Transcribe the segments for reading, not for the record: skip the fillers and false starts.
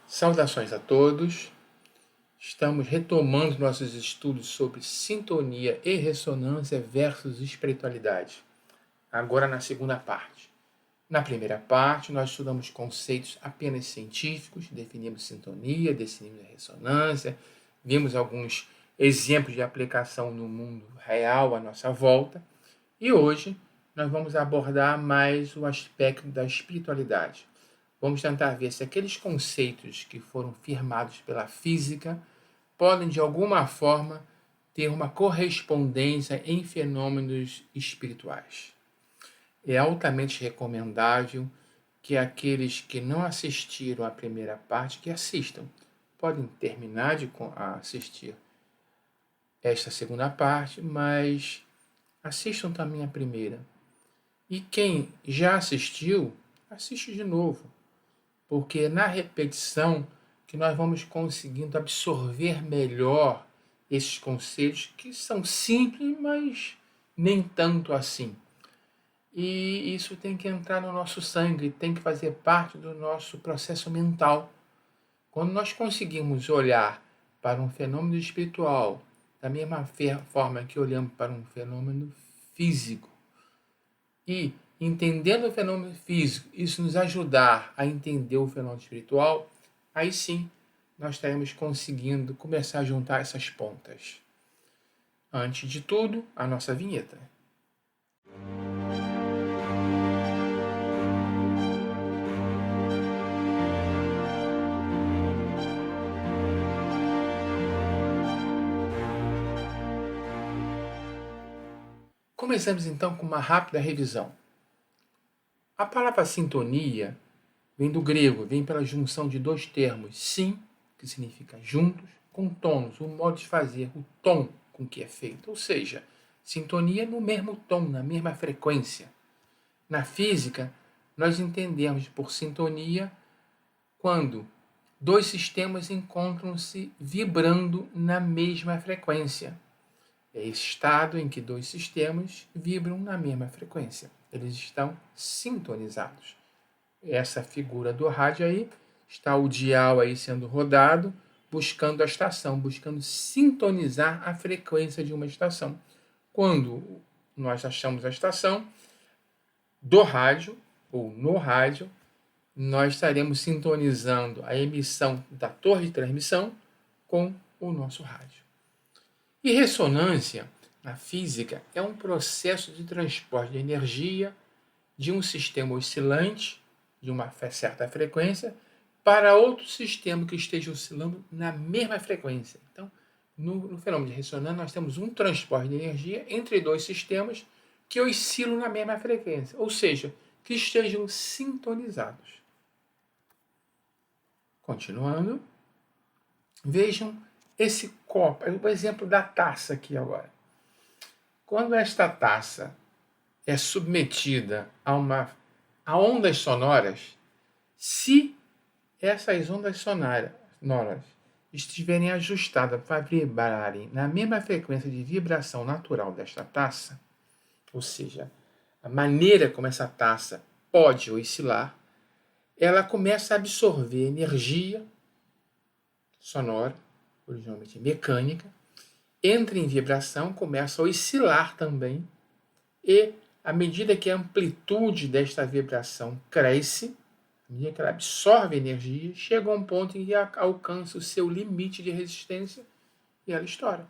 Saudações a todos. Estamos retomando nossos estudos sobre sintonia e ressonância versus espiritualidade. Agora na segunda parte. Na primeira parte, nós estudamos conceitos apenas científicos, definimos sintonia, definimos ressonância, vimos alguns exemplos de aplicação no mundo real à nossa volta. E hoje nós vamos abordar mais o aspecto da espiritualidade. Vamos tentar ver se aqueles conceitos que foram firmados pela física podem, de alguma forma, ter uma correspondência em fenômenos espirituais. É altamente recomendável que aqueles que não assistiram à primeira parte, que assistam. Podem terminar de assistir esta segunda parte, mas assistam também a primeira. E quem já assistiu, assiste de novo. Porque na repetição que nós vamos conseguindo absorver melhor esses conceitos que são simples, mas nem tanto assim. E isso tem que entrar no nosso sangue, tem que fazer parte do nosso processo mental. Quando nós conseguimos olhar para um fenômeno espiritual da mesma forma que olhamos para um fenômeno físico e entendendo o fenômeno físico, isso nos ajudar a entender o fenômeno espiritual, aí sim nós estaremos conseguindo começar a juntar essas pontas. Antes de tudo, a nossa vinheta. Começamos então com uma rápida revisão. A palavra sintonia vem do grego, vem pela junção de dois termos, sim, que significa juntos, com tônus, o modo de fazer, o tom com que é feito. Ou seja, sintonia no mesmo tom, na mesma frequência. Na física, nós entendemos por sintonia quando dois sistemas encontram-se vibrando na mesma frequência. É esse estado em que dois sistemas vibram na mesma frequência. Eles estão sintonizados. Essa figura do rádio aí, está o dial aí sendo rodado, buscando a estação, buscando sintonizar a frequência de uma estação. Quando nós achamos a estação do rádio, ou no rádio, nós estaremos sintonizando a emissão da torre de transmissão com o nosso rádio. E ressonância, na física, é um processo de transporte de energia de um sistema oscilante, de uma certa frequência, para outro sistema que esteja oscilando na mesma frequência. Então, no fenômeno de ressonância, nós temos um transporte de energia entre dois sistemas que oscilam na mesma frequência, ou seja, que estejam sintonizados. Continuando, vejam esse copo, o exemplo da taça aqui agora. Quando esta taça é submetida a ondas sonoras, se essas ondas sonoras estiverem ajustadas para vibrarem na mesma frequência de vibração natural desta taça, ou seja, a maneira como essa taça pode oscilar, ela começa a absorver energia sonora, originalmente mecânica, entra em vibração, começa a oscilar também, e à medida que a amplitude desta vibração cresce, à medida que ela absorve energia, chega a um ponto em que alcança o seu limite de resistência e ela estoura.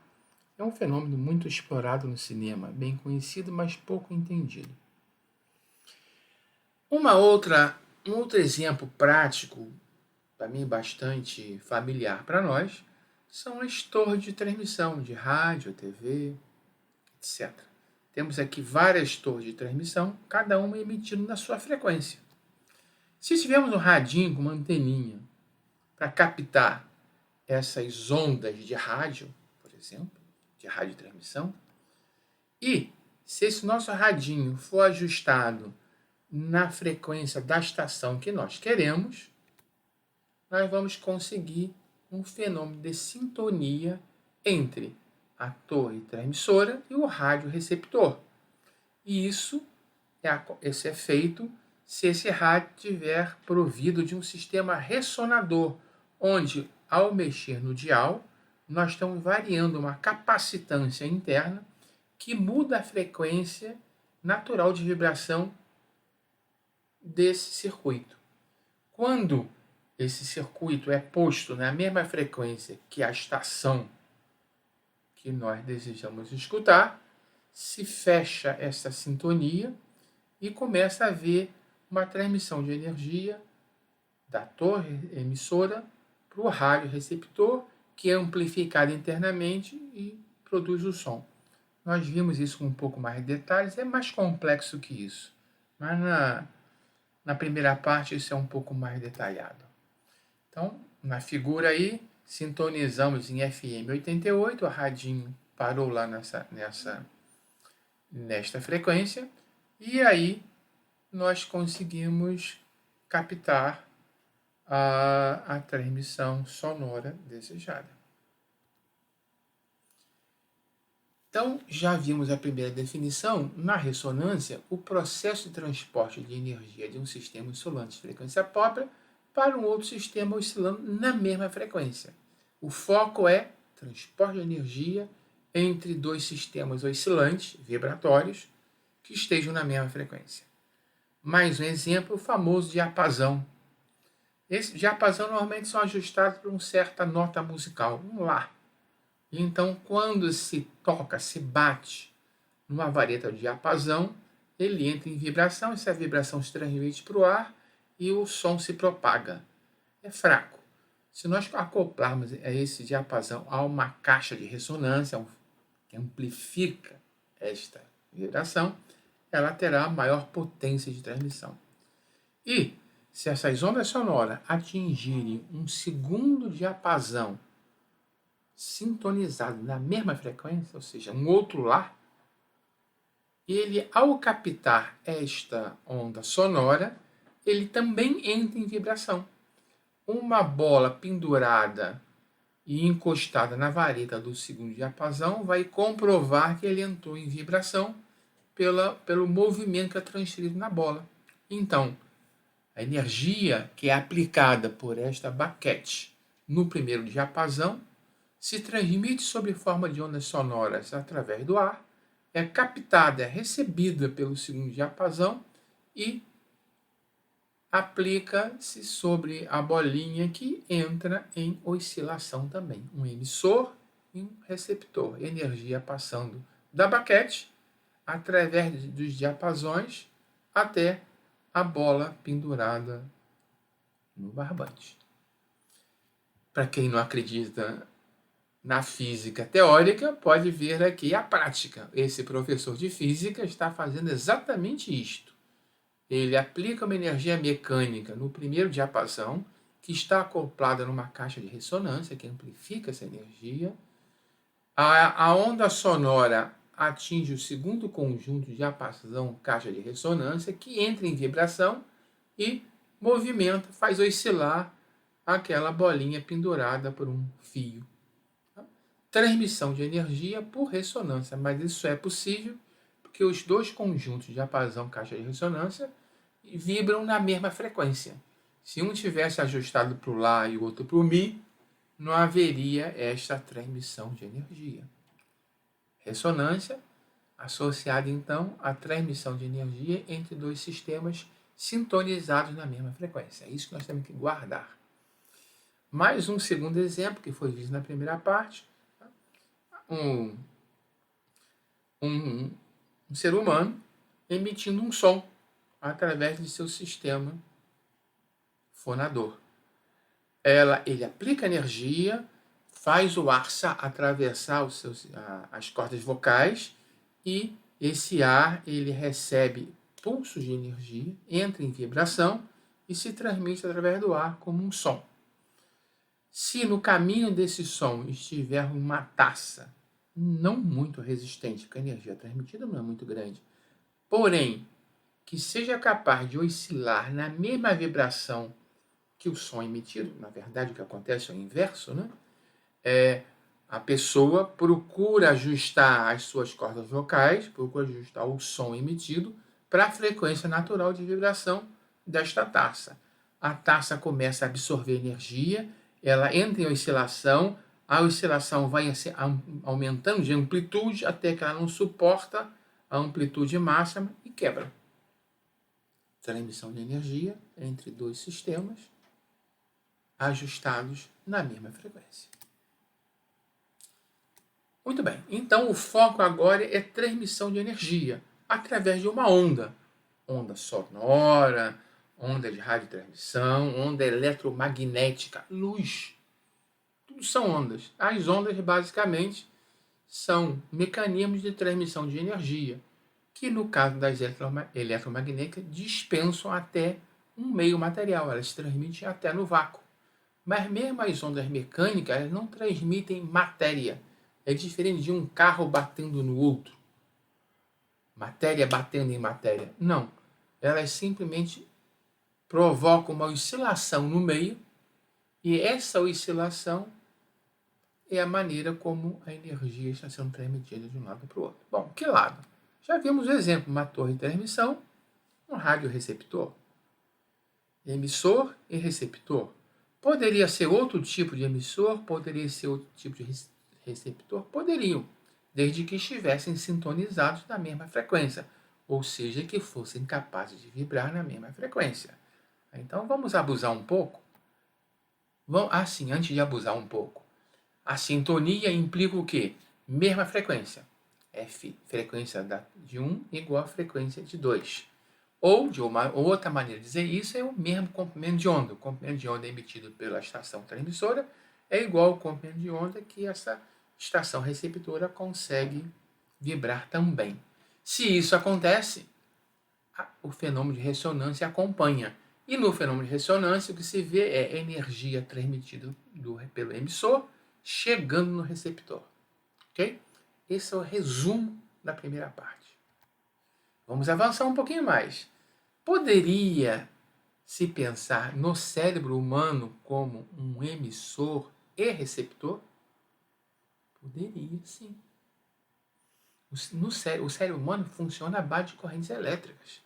É um fenômeno muito explorado no cinema, bem conhecido, mas pouco entendido. Um outro exemplo prático, para mim bastante familiar para nós, são as torres de transmissão de rádio, TV, etc. Temos aqui várias torres de transmissão, cada uma emitindo na sua frequência. Se tivermos um radinho com uma anteninha para captar essas ondas de rádio, por exemplo, de radiotransmissão, e se esse nosso radinho for ajustado na frequência da estação que nós queremos, nós vamos conseguir um fenômeno de sintonia entre a torre transmissora e o rádio receptor. E esse é feito se esse rádio estiver provido de um sistema ressonador, onde, ao mexer no dial, nós estamos variando uma capacitância interna que muda a frequência natural de vibração desse circuito. Quando esse circuito é posto na mesma frequência que a estação que nós desejamos escutar, se fecha essa sintonia e começa a haver uma transmissão de energia da torre emissora para o rádio receptor, que é amplificado internamente e produz o som. Nós vimos isso com um pouco mais de detalhes, é mais complexo que isso, mas na primeira parte isso é um pouco mais detalhado. Então, na figura aí, sintonizamos em FM 88, a radinho parou lá nesta frequência, e aí nós conseguimos captar a transmissão sonora desejada. Então, já vimos a primeira definição. Na ressonância, o processo de transporte de energia de um sistema oscilante de frequência própria para um outro sistema oscilando na mesma frequência. O foco é transporte de energia entre dois sistemas oscilantes, vibratórios, que estejam na mesma frequência. Mais um exemplo, o famoso diapasão. Esse diapasão normalmente são ajustados por uma certa nota musical, um Lá. Então, quando se toca, se bate numa vareta de diapasão, ele entra em vibração, essa vibração se transmite para o ar e o som se propaga. É fraco. Se nós acoplarmos esse diapasão a uma caixa de ressonância que amplifica esta vibração, ela terá maior potência de transmissão. E se essas ondas sonoras atingirem um segundo diapasão sintonizado na mesma frequência, ou seja, um outro Lá, ele, ao captar esta onda sonora, ele também entra em vibração. Uma bola pendurada e encostada na vareta do segundo diapasão vai comprovar que ele entrou em vibração pelo movimento que é transferido na bola. Então, a energia que é aplicada por esta baquete no primeiro diapasão se transmite sob forma de ondas sonoras através do ar, é captada, é recebida pelo segundo diapasão e aplica-se sobre a bolinha que entra em oscilação também. Um emissor e um receptor. Energia passando da baquete através dos diapasões até a bola pendurada no barbante. Para quem não acredita na física teórica, pode ver aqui a prática. Esse professor de física está fazendo exatamente isto. Ele aplica uma energia mecânica no primeiro diapasão, que está acoplada numa caixa de ressonância, que amplifica essa energia. A onda sonora atinge o segundo conjunto de diapasão, caixa de ressonância, que entra em vibração e movimenta, faz oscilar aquela bolinha pendurada por um fio. Transmissão de energia por ressonância, mas isso é possível porque os dois conjuntos de diapasão, caixa de ressonância, vibram na mesma frequência. Se um tivesse ajustado para o Lá e o outro para o Mi, não haveria esta transmissão de energia. Ressonância associada, então, à transmissão de energia entre dois sistemas sintonizados na mesma frequência. É isso que nós temos que guardar. Mais um segundo exemplo, que foi visto na primeira parte. Um ser humano emitindo um som através de seu sistema fonador. Ele aplica energia, faz o ar atravessar as cordas vocais e esse ar ele recebe pulsos de energia, entra em vibração e se transmite através do ar como um som. Se no caminho desse som estiver uma taça não muito resistente, porque a energia transmitida não é muito grande, porém, que seja capaz de oscilar na mesma vibração que o som emitido, na verdade o que acontece é o inverso, né? A pessoa procura ajustar as suas cordas vocais, procura ajustar o som emitido para a frequência natural de vibração desta taça. A taça começa a absorver energia, ela entra em oscilação, a oscilação vai aumentando de amplitude até que ela não suporta a amplitude máxima e quebra. Transmissão de energia entre dois sistemas ajustados na mesma frequência. Muito bem, então o foco agora é transmissão de energia através de uma onda. Onda sonora, onda de radiotransmissão, onda eletromagnética, luz. Tudo são ondas. As ondas, basicamente, são mecanismos de transmissão de energia, que no caso das eletromagnéticas dispensam até um meio material, elas transmitem até no vácuo. Mas mesmo as ondas mecânicas, elas não transmitem matéria. É diferente de um carro batendo no outro. Matéria batendo em matéria. Não. Elas simplesmente provocam uma oscilação no meio, e essa oscilação é a maneira como a energia está sendo transmitida de um lado para o outro. Bom, que lado? Já vimos o exemplo, uma torre de transmissão, um radioreceptor. Emissor e receptor. Poderia ser outro tipo de emissor, poderia ser outro tipo de receptor? Poderiam, desde que estivessem sintonizados na mesma frequência, ou seja, que fossem capazes de vibrar na mesma frequência. Então vamos abusar um pouco? Assim, antes de abusar um pouco. A sintonia implica o quê? Mesma frequência. F, frequência de 1 igual a frequência de 2. Ou, de uma outra maneira de dizer isso, é o mesmo comprimento de onda. O comprimento de onda emitido pela estação transmissora é igual ao comprimento de onda que essa estação receptora consegue vibrar também. Se isso acontece, o fenômeno de ressonância acompanha. E no fenômeno de ressonância, o que se vê é energia transmitida pelo emissor chegando no receptor. Ok? Esse é o resumo da primeira parte. Vamos avançar um pouquinho mais. Poderia se pensar no cérebro humano como um emissor e receptor? Poderia, sim. O cérebro humano funciona à base de correntes elétricas.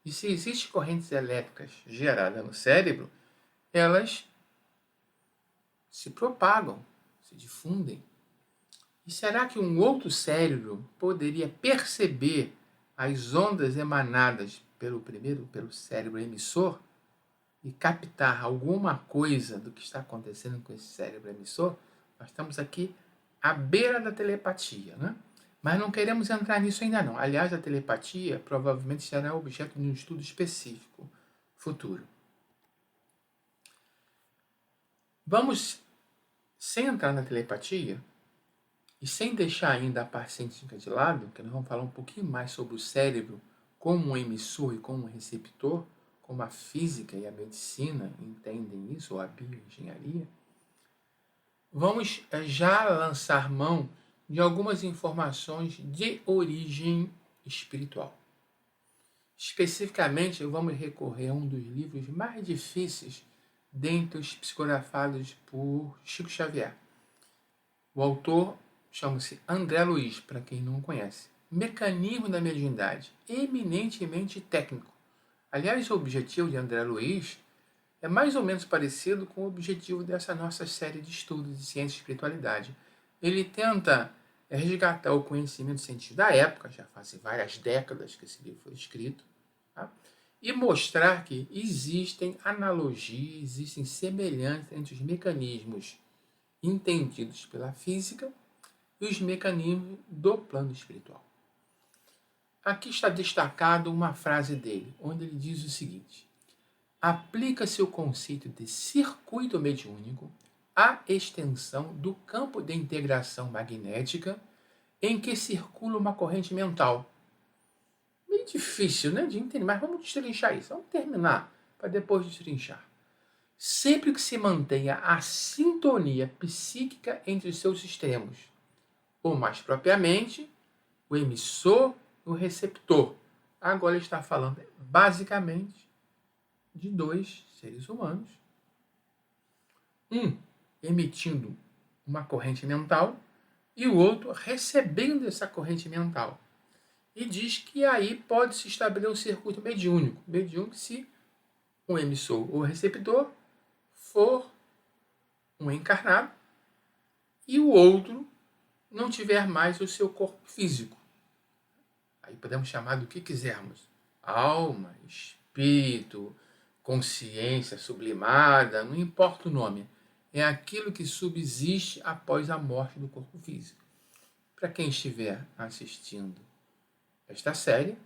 E se existem correntes elétricas geradas no cérebro, elas se propagam, se difundem. E será que um outro cérebro poderia perceber as ondas emanadas pelo cérebro emissor e captar alguma coisa do que está acontecendo com esse cérebro emissor? Nós estamos aqui à beira da telepatia, né? Mas não queremos entrar nisso ainda não. Aliás, a telepatia provavelmente será objeto de um estudo específico futuro. Vamos, sem entrar na telepatia, e sem deixar ainda a parte científica de lado, que nós vamos falar um pouquinho mais sobre o cérebro como um emissor e como um receptor, como a física e a medicina entendem isso, ou a bioengenharia, vamos já lançar mão de algumas informações de origem espiritual. Especificamente, vamos recorrer a um dos livros mais difíceis dentre os psicografados por Chico Xavier. O autor chama-se André Luiz, para quem não conhece. Mecanismo da mediunidade, eminentemente técnico. Aliás, o objetivo de André Luiz é mais ou menos parecido com o objetivo dessa nossa série de estudos de ciência e espiritualidade. Ele tenta resgatar o conhecimento científico da época, já fazem várias décadas que esse livro foi escrito, tá? E mostrar que existem analogias, existem semelhanças entre os mecanismos entendidos pela física e os mecanismos do plano espiritual. Aqui está destacado uma frase dele, onde ele diz o seguinte: aplica-se o conceito de circuito mediúnico à extensão do campo de integração magnética em que circula uma corrente mental. Meio difícil, né, de entender, mas vamos destrinchar isso. Vamos terminar para depois destrinchar. Sempre que se mantenha a sintonia psíquica entre os seus extremos, ou mais propriamente, o emissor e o receptor. Agora ele está falando basicamente de dois seres humanos, um emitindo uma corrente mental e o outro recebendo essa corrente mental. E diz que aí pode se estabelecer um circuito mediúnico se o emissor ou receptor for um encarnado, e o outro não tiver mais o seu corpo físico. Aí podemos chamar do que quisermos. Alma, espírito, consciência sublimada, não importa o nome. É aquilo que subsiste após a morte do corpo físico. Para quem estiver assistindo esta série,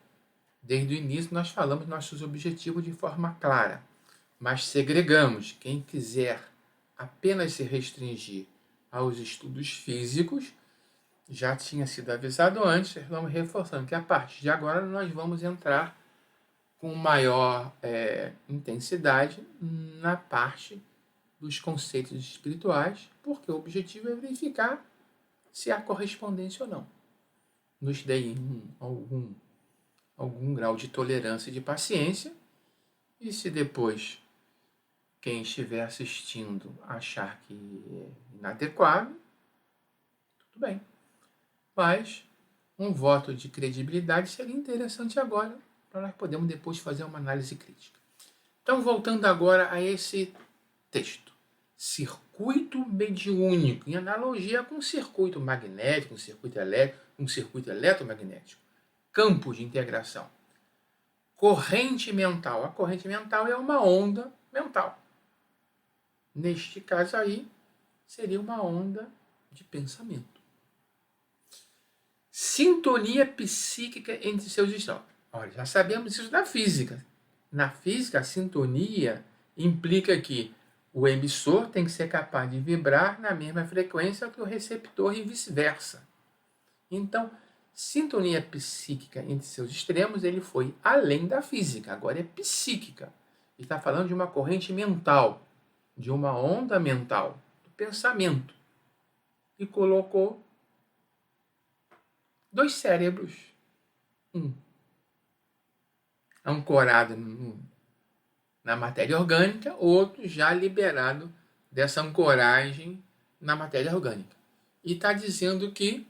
desde o início nós falamos nossos objetivos de forma clara, mas segregamos. Quem quiser apenas se restringir aos estudos físicos, já tinha sido avisado antes, vamos reforçando que a partir de agora nós vamos entrar com maior intensidade na parte dos conceitos espirituais, porque o objetivo é verificar se há correspondência ou não. Nos deem algum grau de tolerância e de paciência, e se depois quem estiver assistindo achar que é inadequado, tudo bem. Mas um voto de credibilidade seria interessante agora, para nós podermos depois fazer uma análise crítica. Então, voltando agora a esse texto. Circuito mediúnico, em analogia com circuito magnético, um circuito elétrico, um circuito eletromagnético. Campo de integração. Corrente mental. A corrente mental é uma onda mental. Neste caso aí, seria uma onda de pensamento. Sintonia psíquica entre seus estados. Olha, já sabemos isso da física. Na física, a sintonia implica que o emissor tem que ser capaz de vibrar na mesma frequência que o receptor e vice-versa. Então, sintonia psíquica entre seus extremos, ele foi além da física, agora é psíquica. Ele está falando de uma corrente mental, de uma onda mental, do pensamento. E colocou 2 cérebros, um ancorado na matéria orgânica, outro já liberado dessa ancoragem na matéria orgânica. E está dizendo que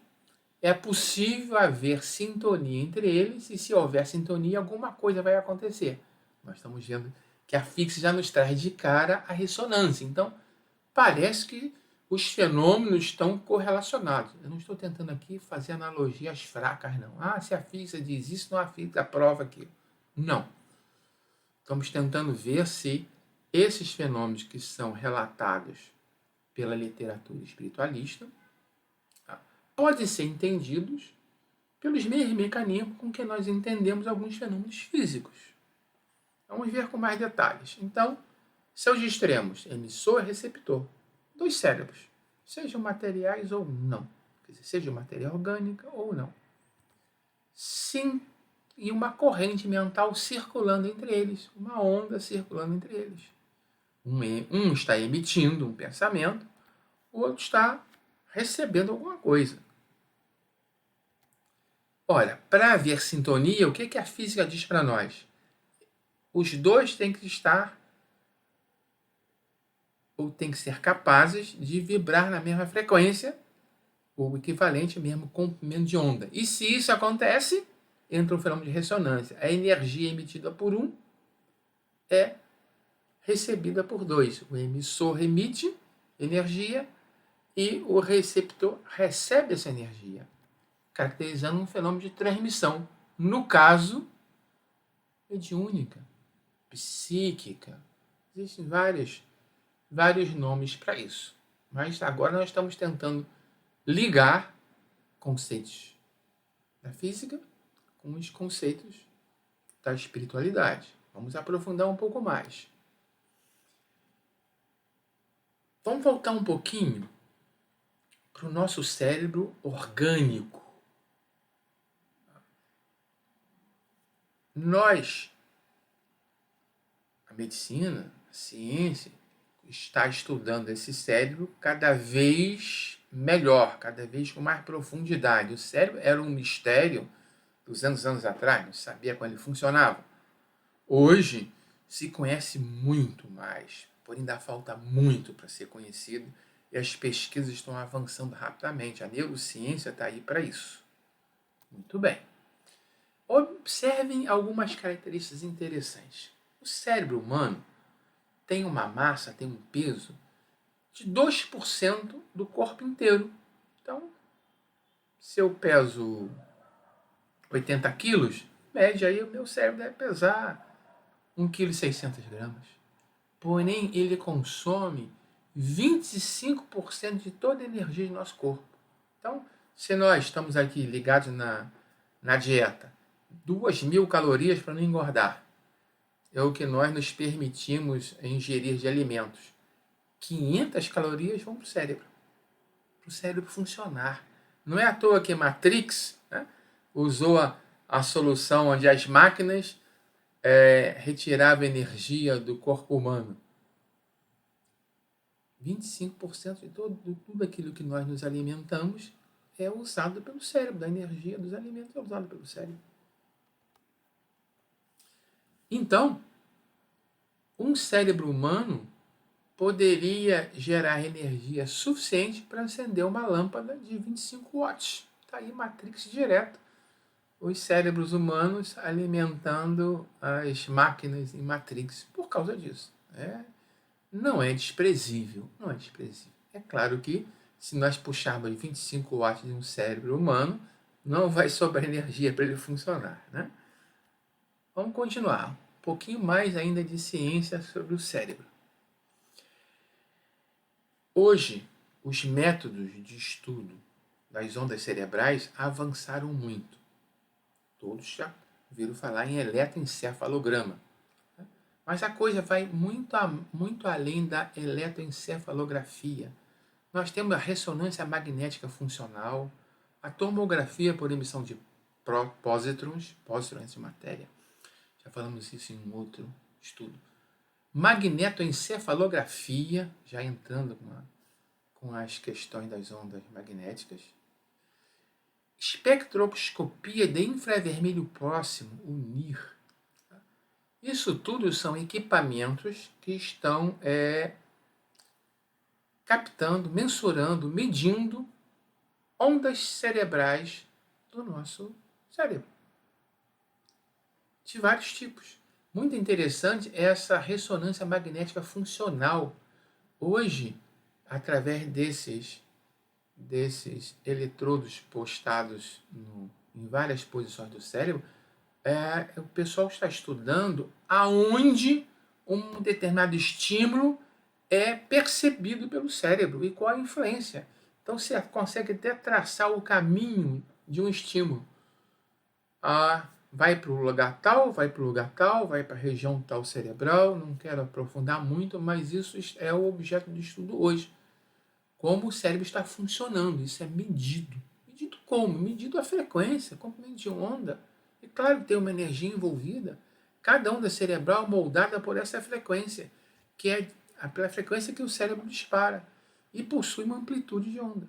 é possível haver sintonia entre eles, e se houver sintonia, alguma coisa vai acontecer. Nós estamos vendo que a física já nos traz de cara a ressonância. Então, parece que os fenômenos estão correlacionados. Eu não estou tentando aqui fazer analogias fracas, não. Se a física diz isso, não, a física prova aquilo. Não. Estamos tentando ver se esses fenômenos que são relatados pela literatura espiritualista podem ser entendidos pelos mesmos mecanismos com que nós entendemos alguns fenômenos físicos. Vamos ver com mais detalhes. Então, seus extremos, emissor e receptor. 2 cérebros, sejam materiais ou não. Quer dizer, seja matéria orgânica ou não. Sim, e uma corrente mental circulando entre eles, uma onda circulando entre eles. Um está emitindo um pensamento, o outro está recebendo alguma coisa. Olha, para haver sintonia, o que a física diz para nós? Os dois têm que estar, ou têm que ser capazes de vibrar na mesma frequência, ou equivalente ao mesmo comprimento de onda. E se isso acontece, entra um fenômeno de ressonância. A energia emitida por um é recebida por 2. O emissor emite energia e o receptor recebe essa energia, caracterizando um fenômeno de transmissão. No caso, mediúnica, psíquica. Existem vários nomes para isso. Mas agora nós estamos tentando ligar conceitos da física com os conceitos da espiritualidade. Vamos aprofundar um pouco mais. Vamos voltar um pouquinho para o nosso cérebro orgânico. Nós, a medicina, a ciência, está estudando esse cérebro cada vez melhor, cada vez com mais profundidade. O cérebro era um mistério 200 anos atrás, não sabia como ele funcionava. Hoje se conhece muito mais, porém ainda falta muito para ser conhecido e as pesquisas estão avançando rapidamente. A neurociência está aí para isso. Muito bem. Observem algumas características interessantes. O cérebro humano tem uma massa, tem um peso de 2% do corpo inteiro. Então, se eu peso 80 quilos, média aí o meu cérebro deve pesar 1,6 kg. Porém, ele consome 25% de toda a energia do nosso corpo. Então, se nós estamos aqui ligados na dieta, 2.000 calorias para não engordar, é o que nós nos permitimos ingerir de alimentos. 500 calorias vão para o cérebro funcionar. Não é à toa que Matrix, né, usou a solução onde as máquinas retiravam energia do corpo humano. 25% de tudo aquilo que nós nos alimentamos é usado pelo cérebro, da energia dos alimentos é usada pelo cérebro. Então, um cérebro humano poderia gerar energia suficiente para acender uma lâmpada de 25 watts. Está aí Matrix direto. Os cérebros humanos alimentando as máquinas em Matrix por causa disso. Não é desprezível, não é desprezível. É claro que se nós puxarmos 25 watts de um cérebro humano, não vai sobrar energia para ele funcionar, né? Vamos continuar. Um pouquinho mais ainda de ciência sobre o cérebro. Hoje, os métodos de estudo das ondas cerebrais avançaram muito. Todos já ouviram falar em eletroencefalograma. Mas a coisa vai muito além da eletroencefalografia. Nós temos a ressonância magnética funcional, a tomografia por emissão de pósitrons de matéria. Já falamos isso em um outro estudo. Magnetoencefalografia, já entrando com as questões das ondas magnéticas. Espectroscopia de infravermelho próximo, o NIR. Isso tudo são equipamentos que estão captando, mensurando, medindo ondas cerebrais do nosso cérebro. De vários tipos. Muito interessante essa ressonância magnética funcional. Hoje, através desses eletrodos postados em várias posições do cérebro, o pessoal está estudando aonde um determinado estímulo é percebido pelo cérebro e qual a influência. Então, você consegue até traçar o caminho de um estímulo. Vai para o lugar tal, vai para o lugar tal, vai para a região tal cerebral. Não quero aprofundar muito, mas isso é o objeto de estudo hoje. Como o cérebro está funcionando, isso é medido. Medido como? Medido a frequência, comprimento de onda. E claro que tem uma energia envolvida. Cada onda cerebral moldada por essa frequência, que é pela frequência que o cérebro dispara. E possui uma amplitude de onda.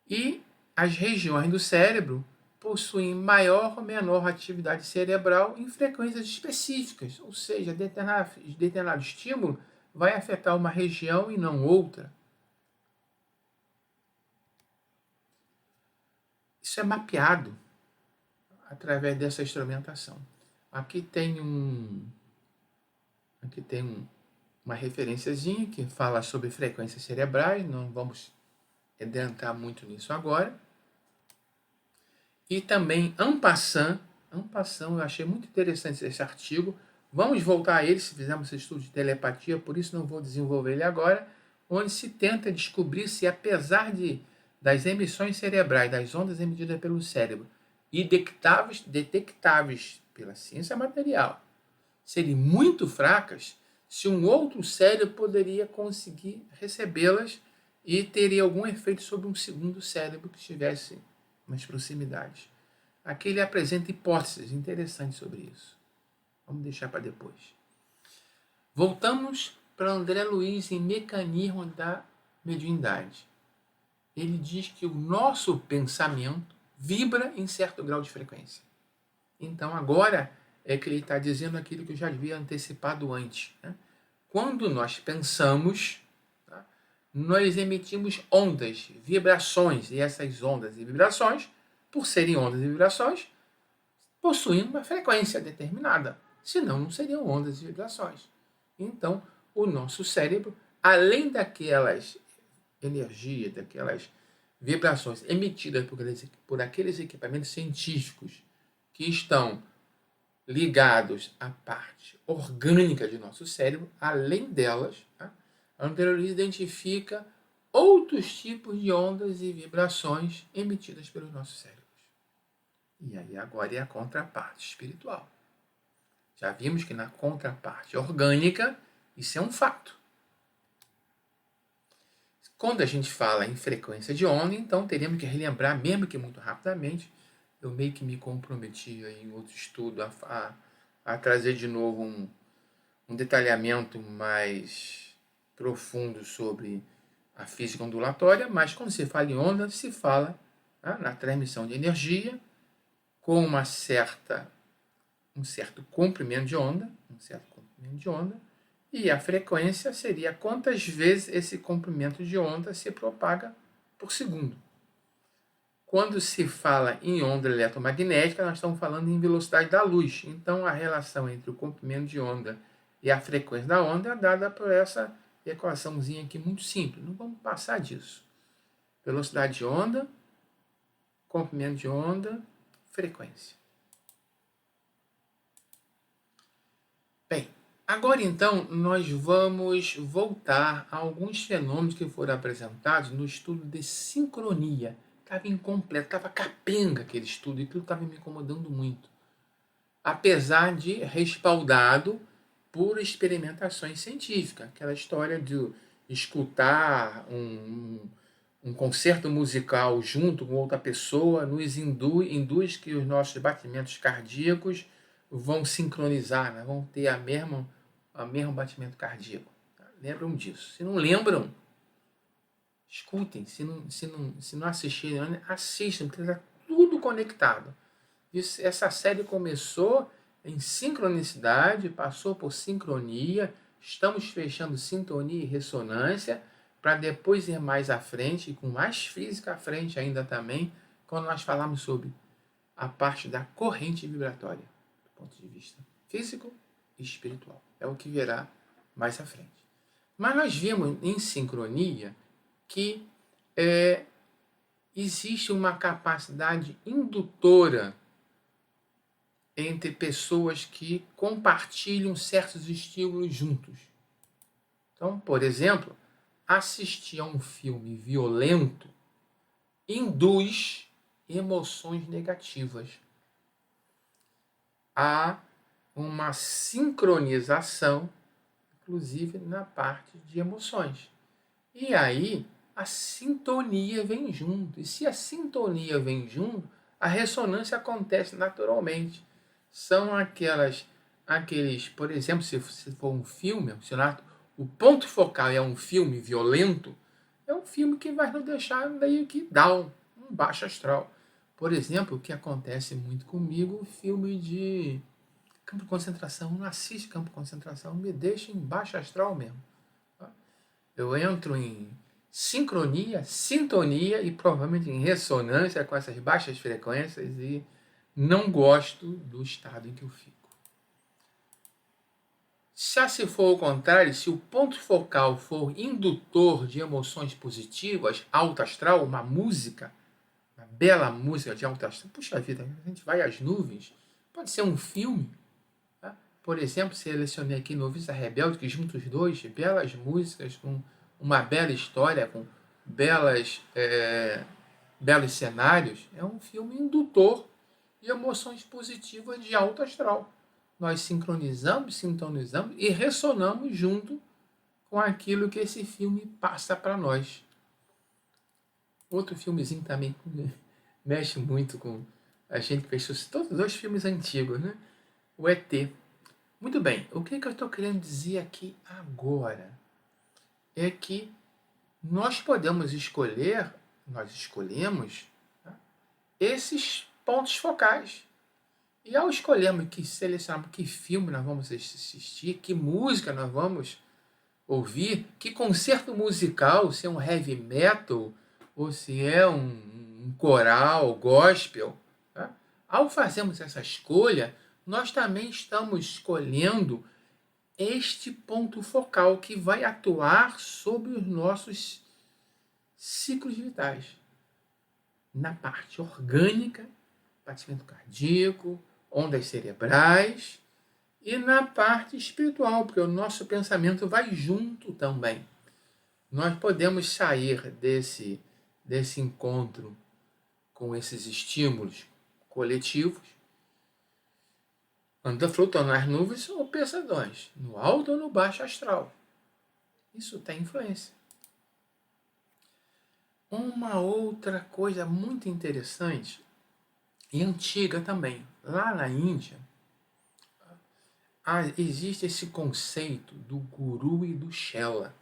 E as regiões do cérebro possuem maior ou menor atividade cerebral em frequências específicas. Ou seja, determinado estímulo vai afetar uma região e não outra. Isso é mapeado através dessa instrumentação. Aqui tem uma referenciazinha que fala sobre frequências cerebrais, não vamos adentrar muito nisso agora. E também en passant, eu achei muito interessante esse artigo. Vamos voltar a ele se fizermos esse estudo de telepatia, por isso não vou desenvolver ele agora, onde se tenta descobrir se, apesar das emissões cerebrais, das ondas emitidas pelo cérebro, e detectáveis pela ciência material, serem muito fracas, se um outro cérebro poderia conseguir recebê-las e teria algum efeito sobre um segundo cérebro que estivesse mais proximidades. Aqui ele apresenta hipóteses interessantes sobre isso. Vamos deixar para depois. Voltamos para André Luiz em Mecanismo da Mediunidade. Ele diz que o nosso pensamento vibra em certo grau de frequência. Então agora é que ele está dizendo aquilo que eu já havia antecipado antes. Né? Quando nós pensamos, nós emitimos ondas, vibrações, e essas ondas e vibrações, por serem ondas e vibrações, possuem uma frequência determinada, senão não seriam ondas e vibrações. Então, o nosso cérebro além daquelas energias, daquelas vibrações emitidas por aqueles equipamentos científicos que estão ligados à parte orgânica de nosso cérebro, além delas, tá? A neurologia identifica outros tipos de ondas e vibrações emitidas pelos nossos cérebros. E aí agora é a contraparte espiritual. Já vimos que na contraparte orgânica, isso é um fato. Quando a gente fala em frequência de onda, então teríamos que relembrar, mesmo que muito rapidamente, eu meio que me comprometi em outro estudo a trazer de novo um detalhamento mais profundo sobre a física ondulatória, mas quando se fala em onda, se fala, tá, na transmissão de energia com um certo comprimento de onda, e a frequência seria quantas vezes esse comprimento de onda se propaga por segundo. Quando se fala em onda eletromagnética, nós estamos falando em velocidade da luz. Então, a relação entre o comprimento de onda e a frequência da onda é dada por essa equaçãozinha aqui muito simples. Não vamos passar disso. Velocidade de onda, comprimento de onda, frequência. Bem, agora então nós vamos voltar a alguns fenômenos que foram apresentados no estudo de sincronia. Estava incompleto, estava capenga aquele estudo, e aquilo estava me incomodando muito. Apesar de respaldado por experimentações científicas. Aquela história de escutar um concerto musical junto com outra pessoa nos induz que os nossos batimentos cardíacos vão sincronizar, né? Vão ter o mesmo batimento cardíaco. Lembram disso? Se não lembram, escutem. Se não assistirem, assistam, porque está tudo conectado. Essa série começou em sincronicidade, passou por sincronia, estamos fechando sintonia e ressonância, para depois ir mais à frente, e com mais física à frente ainda também, quando nós falamos sobre a parte da corrente vibratória, do ponto de vista físico e espiritual. É o que virá mais à frente. Mas nós vimos em sincronia que existe uma capacidade indutora entre pessoas que compartilham certos estímulos juntos. Então, por exemplo, assistir a um filme violento induz emoções negativas. Há uma sincronização, inclusive na parte de emoções. E aí a sintonia vem junto. E se a sintonia vem junto, a ressonância acontece naturalmente. São aqueles, por exemplo, se for um filme, o ponto focal é um filme violento, é um filme que vai nos deixar meio que down, um baixo astral. Por exemplo, o que acontece muito comigo, o filme de campo de concentração, não assiste campo de concentração, me deixa em baixo astral mesmo. Eu entro em sincronia, sintonia e provavelmente em ressonância com essas baixas frequências e não gosto do estado em que eu fico. Se for o contrário, se o ponto focal for indutor de emoções positivas, alto astral, uma música, uma bela música de alto astral, puxa vida, a gente vai às nuvens, pode ser um filme. Tá? Por exemplo, selecionei aqui Noviça Rebelde, que junta os dois, belas músicas, com uma bela história, com belos cenários. É um filme indutor de emoções positivas de alto astral. Nós sincronizamos, sintonizamos e ressonamos junto com aquilo que esse filme passa para nós. Outro filmezinho também mexe muito com a gente que fez todos os dois filmes antigos, né? O ET. Muito bem, o que eu estou querendo dizer aqui agora é que nós podemos escolher, nós escolhemos, tá, esses pontos focais. E ao escolhermos selecionarmos que filme nós vamos assistir, que música nós vamos ouvir, que concerto musical, se é um heavy metal ou se é um coral, gospel, tá? Ao fazermos essa escolha, nós também estamos escolhendo este ponto focal que vai atuar sobre os nossos ciclos vitais. Na parte orgânica, batimento cardíaco, ondas cerebrais, e na parte espiritual, porque o nosso pensamento vai junto também. Nós podemos sair desse encontro com esses estímulos coletivos, anda flutuando nas nuvens ou pesadões, no alto ou no baixo astral. Isso tem influência. Uma outra coisa muito interessante e antiga também, lá na Índia, existe esse conceito do guru e do chela.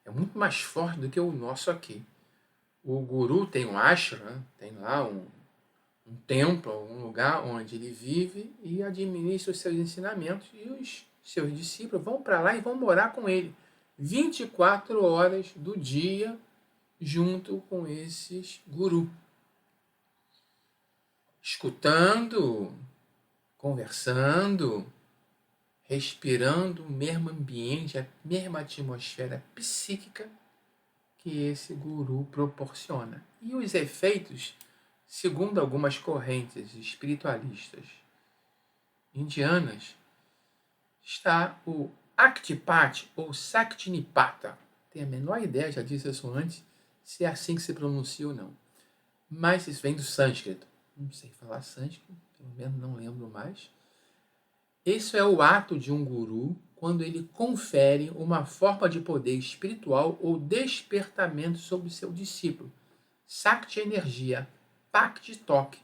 É muito mais forte do que o nosso aqui. O guru tem um ashram, tem lá um templo, um lugar onde ele vive e administra os seus ensinamentos, e os seus discípulos vão para lá e vão morar com ele 24 horas do dia junto com esses gurus, escutando, conversando, respirando o mesmo ambiente, a mesma atmosfera psíquica que esse guru proporciona. E os efeitos, segundo algumas correntes espiritualistas indianas, está o Actipati ou Saktinipata. Tenho a menor ideia, já disse isso antes, se é assim que se pronuncia ou não. Mas isso vem do sânscrito. Não sei falar sânscrito, pelo menos não lembro mais. Esse é o ato de um guru quando ele confere uma forma de poder espiritual ou despertamento sobre o seu discípulo. Sakti energia, Pakti toque.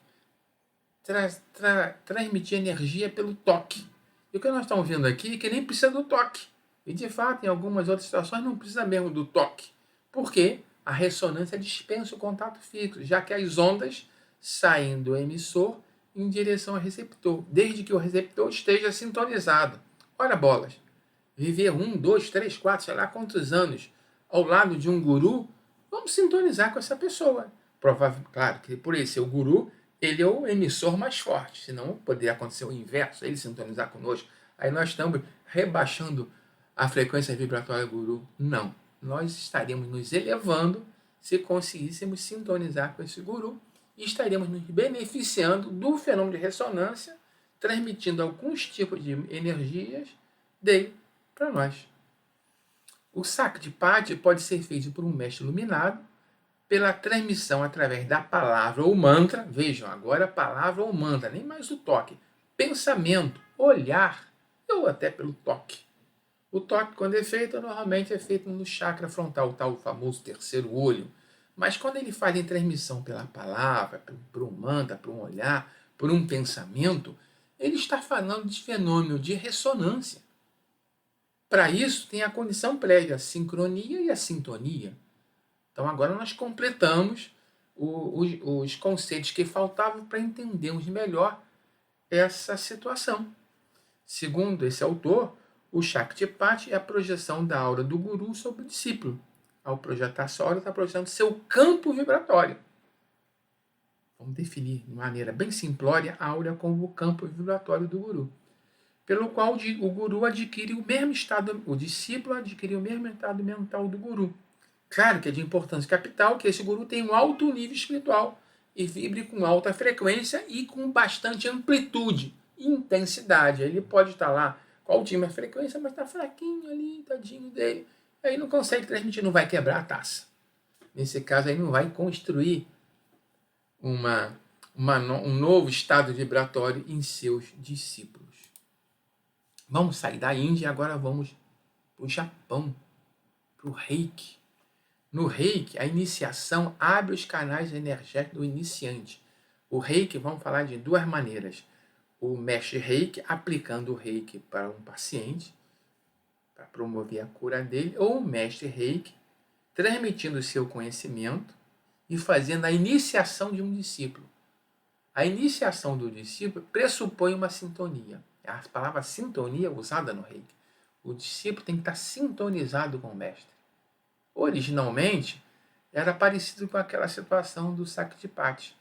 Transmitir energia pelo toque. E o que nós estamos vendo aqui é que nem precisa do toque. E de fato, em algumas outras situações, não precisa mesmo do toque. Por quê? A ressonância dispensa o contato fixo, já que as ondas saem do emissor em direção ao receptor, desde que o receptor esteja sintonizado. Ora bolas, viver 1, 2, 3, 4, sei lá quantos anos ao lado de um guru, vamos sintonizar com essa pessoa. Claro que por ele ser o guru, ele é o emissor mais forte, senão poderia acontecer o inverso, ele sintonizar conosco. Aí nós estamos rebaixando a frequência vibratória do guru. Não, nós estaríamos nos elevando se conseguíssemos sintonizar com esse guru e estaríamos nos beneficiando do fenômeno de ressonância, transmitindo alguns tipos de energias dele para nós. O Sakti-pati pode ser feito por um mestre iluminado, pela transmissão através da palavra ou mantra, vejam, agora a palavra ou mantra, nem mais o toque, pensamento, olhar, ou até pelo toque. O toque, quando é feito, normalmente é feito no chakra frontal, o tal famoso terceiro olho. Mas quando ele faz em transmissão pela palavra, por um mantra, por um olhar, por um pensamento, ele está falando de fenômeno de ressonância. Para isso, tem a condição prévia, a sincronia e a sintonia. Então, agora nós completamos os conceitos que faltavam para entendermos melhor essa situação. Segundo esse autor, o Shaktipati é a projeção da aura do guru sobre o discípulo. Ao projetar sua aura, está projetando seu campo vibratório. Vamos definir de maneira bem simplória a aura como o campo vibratório do guru, pelo qual o guru adquire o mesmo estado, o discípulo adquire o mesmo estado mental do guru. Claro que é de importância capital que esse guru tenha um alto nível espiritual e vibre com alta frequência e com bastante amplitude e intensidade. Ele pode estar lá com altíssima frequência, mas está fraquinho ali, tadinho dele. Aí não consegue transmitir, não vai quebrar a taça. Nesse caso aí não vai construir um novo estado vibratório em seus discípulos. Vamos sair da Índia e agora vamos para o Japão, para o Reiki. No Reiki, a iniciação abre os canais energéticos do iniciante. O Reiki, vamos falar de duas maneiras. O mestre Reiki aplicando o Reiki para um paciente, para promover a cura dele, ou o mestre Reiki transmitindo o seu conhecimento e fazendo a iniciação de um discípulo. A iniciação do discípulo pressupõe uma sintonia. A palavra sintonia é usada no Reiki. O discípulo tem que estar sintonizado com o mestre. Originalmente, era parecido com aquela situação do Sakti-pati.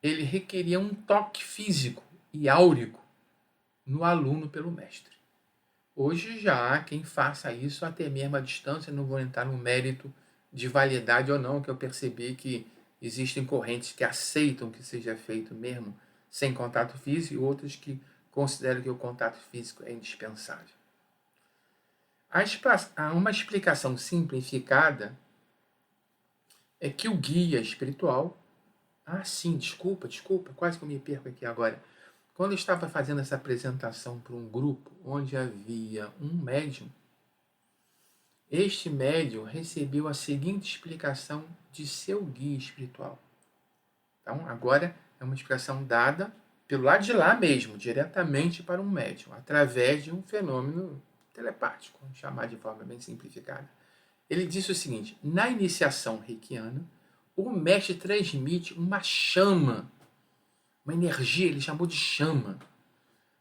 Ele requeria um toque físico e áurico no aluno pelo mestre. Hoje já há quem faça isso até mesmo à distância, não vou entrar no mérito de validade ou não, que eu percebi que existem correntes que aceitam que seja feito mesmo sem contato físico e outras que consideram que o contato físico é indispensável. Uma explicação simplificada é que o guia espiritual... sim, desculpa, quase que eu me perco aqui agora. Quando eu estava fazendo essa apresentação para um grupo onde havia um médium, este médium recebeu a seguinte explicação de seu guia espiritual. Então, agora é uma explicação dada pelo lado de lá mesmo, diretamente para um médium, através de um fenômeno telepático, vamos chamar de forma bem simplificada. Ele disse o seguinte: na iniciação reikiana, o mestre transmite uma chama, uma energia, ele chamou de chama,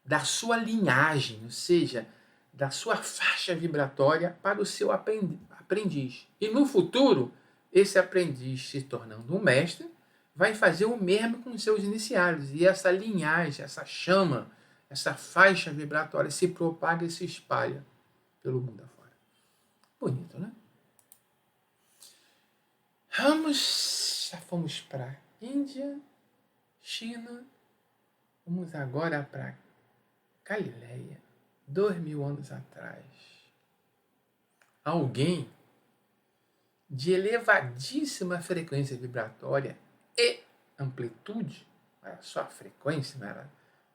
da sua linhagem, ou seja, da sua faixa vibratória para o seu aprendiz. E no futuro, esse aprendiz, se tornando um mestre, vai fazer o mesmo com os seus iniciados. E essa linhagem, essa chama, essa faixa vibratória se propaga e se espalha pelo mundo afora. Bonito, né? Já fomos para Índia, China, vamos agora para Galileia, 2000 anos atrás. Alguém de elevadíssima frequência vibratória e amplitude, não era só a frequência, não era,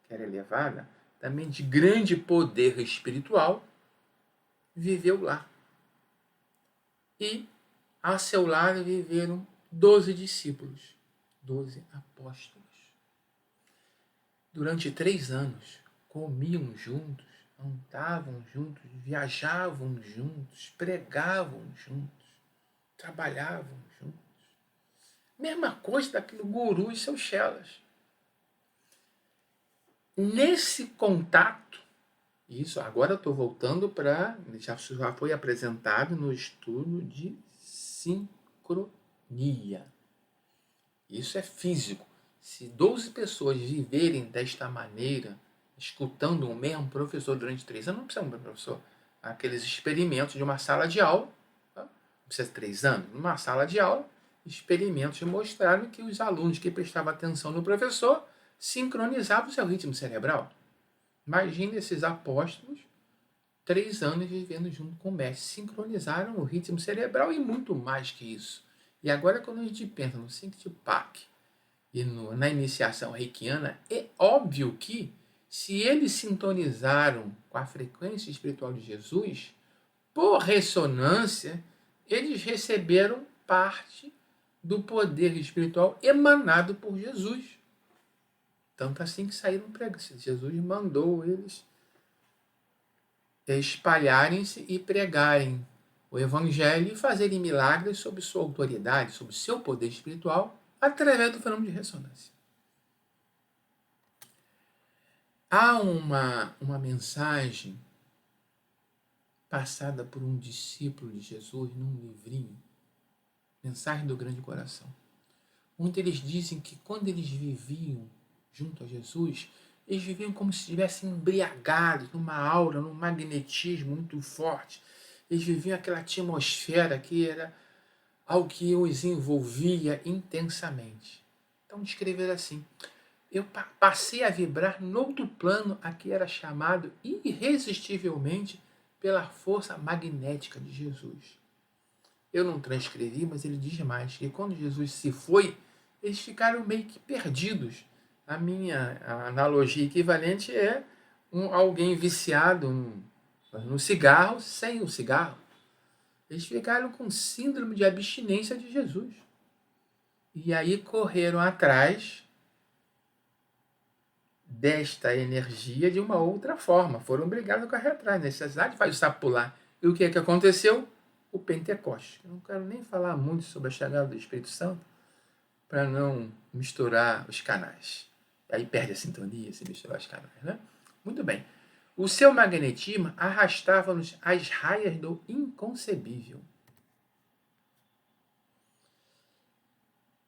que era elevada, também de grande poder espiritual, viveu lá. E a seu lado viveram 12 discípulos, 12 apóstolos. Durante 3 anos, comiam juntos, andavam juntos, viajavam juntos, pregavam juntos, trabalhavam juntos. Mesma coisa daquele guru e seus chelas. Nesse contato, isso agora eu estou voltando para, já foi apresentado no estudo de sincronia. Isso é físico. Se 12 pessoas viverem desta maneira, escutando o mesmo professor durante 3 anos, não precisa um professor. Aqueles experimentos de uma sala de aula, tá? Não precisa de 3 anos, numa sala de aula, experimentos mostraram que os alunos que prestavam atenção no professor sincronizavam o seu ritmo cerebral. Imagine esses apóstolos, 3 anos vivendo junto com o mestre, sincronizaram o ritmo cerebral e muito mais que isso. E agora, quando a gente pensa no Cinque-Pak e na iniciação reikiana, é óbvio que, se eles sintonizaram com a frequência espiritual de Jesus, por ressonância, eles receberam parte do poder espiritual emanado por Jesus. Tanto assim que saíram pregando. Jesus mandou eles espalharem-se e pregarem o Evangelho e fazerem milagres sob sua autoridade, sob seu poder espiritual, através do fenômeno de ressonância. Há uma mensagem passada por um discípulo de Jesus num livrinho, Mensagem do Grande Coração, onde eles dizem que quando eles viviam junto a Jesus, eles viviam como se estivessem embriagados numa aura, num magnetismo muito forte. Eles viviam aquela atmosfera que era algo que os envolvia intensamente. Então, descrever assim: eu passei a vibrar no outro plano a que era chamado irresistivelmente pela força magnética de Jesus. Eu não transcrevi, mas ele diz mais, que quando Jesus se foi, eles ficaram meio que perdidos. A minha analogia equivalente é alguém viciado no cigarro sem o cigarro. Eles ficaram com síndrome de abstinência de Jesus. E aí correram atrás desta energia de uma outra forma. Foram obrigados a correr atrás. Necessidade faz o sapo pular. E o que aconteceu? O Pentecoste. Eu não quero nem falar muito sobre a chegada do Espírito Santo para não misturar os canais. Aí perde a sintonia se misturar os canais, né? Muito bem. O seu magnetismo arrastava-nos às raias do inconcebível.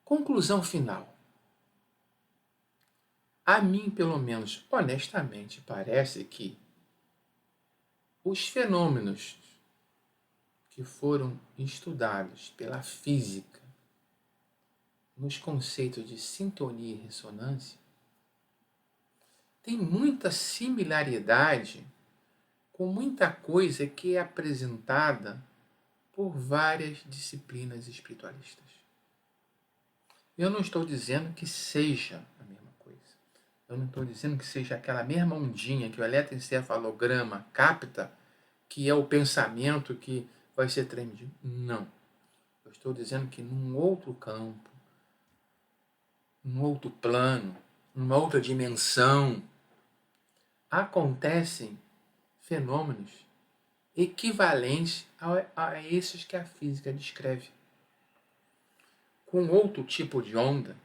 Conclusão final. A mim, pelo menos, honestamente, parece que Os fenômenos que foram estudados pela física nos conceitos de sintonia e ressonância têm muita similaridade com muita coisa que é apresentada por várias disciplinas espiritualistas. Eu não estou dizendo que seja a mesma coisa. Eu não estou dizendo que seja aquela mesma ondinha que o eletroencefalograma capta, que é o pensamento que vai ser transmitido. Não. Eu estou dizendo que num outro campo, num outro plano, numa outra dimensão, acontecem fenômenos equivalentes a esses que a física descreve. Com outro tipo de onda,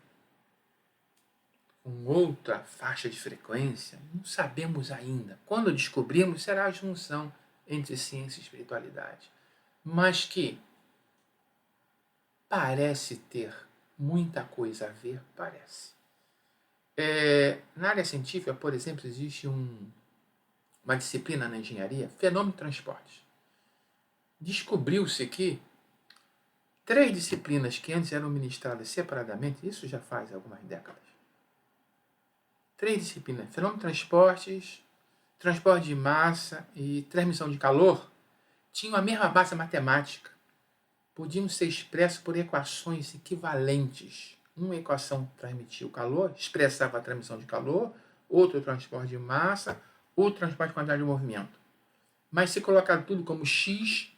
com outra faixa de frequência, não sabemos ainda. Quando descobrirmos, será a junção entre ciência e espiritualidade. Mas que parece ter muita coisa a ver, parece. Na área científica, por exemplo, existe uma disciplina na engenharia, fenômeno de transportes. Descobriu-se que 3 disciplinas que antes eram ministradas separadamente, isso já faz algumas décadas. 3 disciplinas, fenômeno de transportes, transporte de massa e transmissão de calor, tinham a mesma base matemática. Podiam ser expressos por equações equivalentes. Uma equação transmitia o calor, expressava a transmissão de calor, outro o transporte de massa, outro transporte de quantidade de movimento. Mas se colocar tudo como x,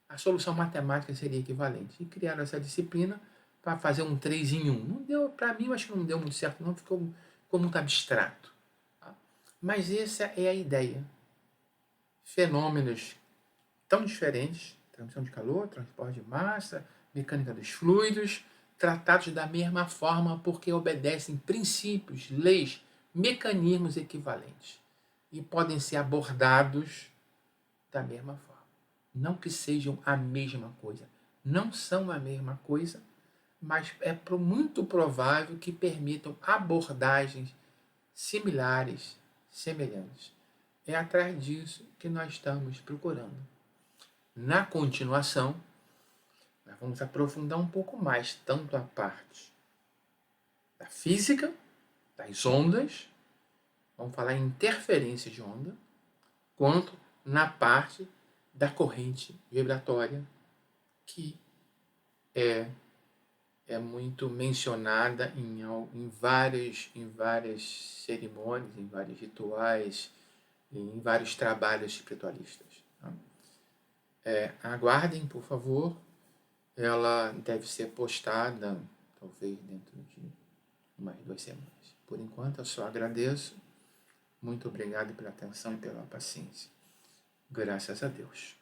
a solução matemática seria equivalente. E criaram essa disciplina para fazer um 3 em 1. Não deu, para mim, eu acho que não deu muito certo, não, ficou muito abstrato. Tá? Mas essa é a ideia. Fenômenos tão diferentes, transmissão de calor, transporte de massa, mecânica dos fluidos, tratados da mesma forma porque obedecem princípios, leis, mecanismos equivalentes e podem ser abordados da mesma forma. Não que sejam a mesma coisa. Não são a mesma coisa, mas é muito provável que permitam abordagens similares, semelhantes. É atrás disso que nós estamos procurando. Na continuação, nós vamos aprofundar um pouco mais tanto a parte da física, das ondas, vamos falar em interferência de onda, quanto na parte da corrente vibratória, que é muito mencionada em várias cerimônias, em vários rituais, em vários trabalhos espiritualistas. Tá? Aguardem, por favor. Ela deve ser postada, talvez, dentro de umas 2 semanas. Por enquanto, eu só agradeço. Muito obrigado pela atenção e pela paciência. Graças a Deus.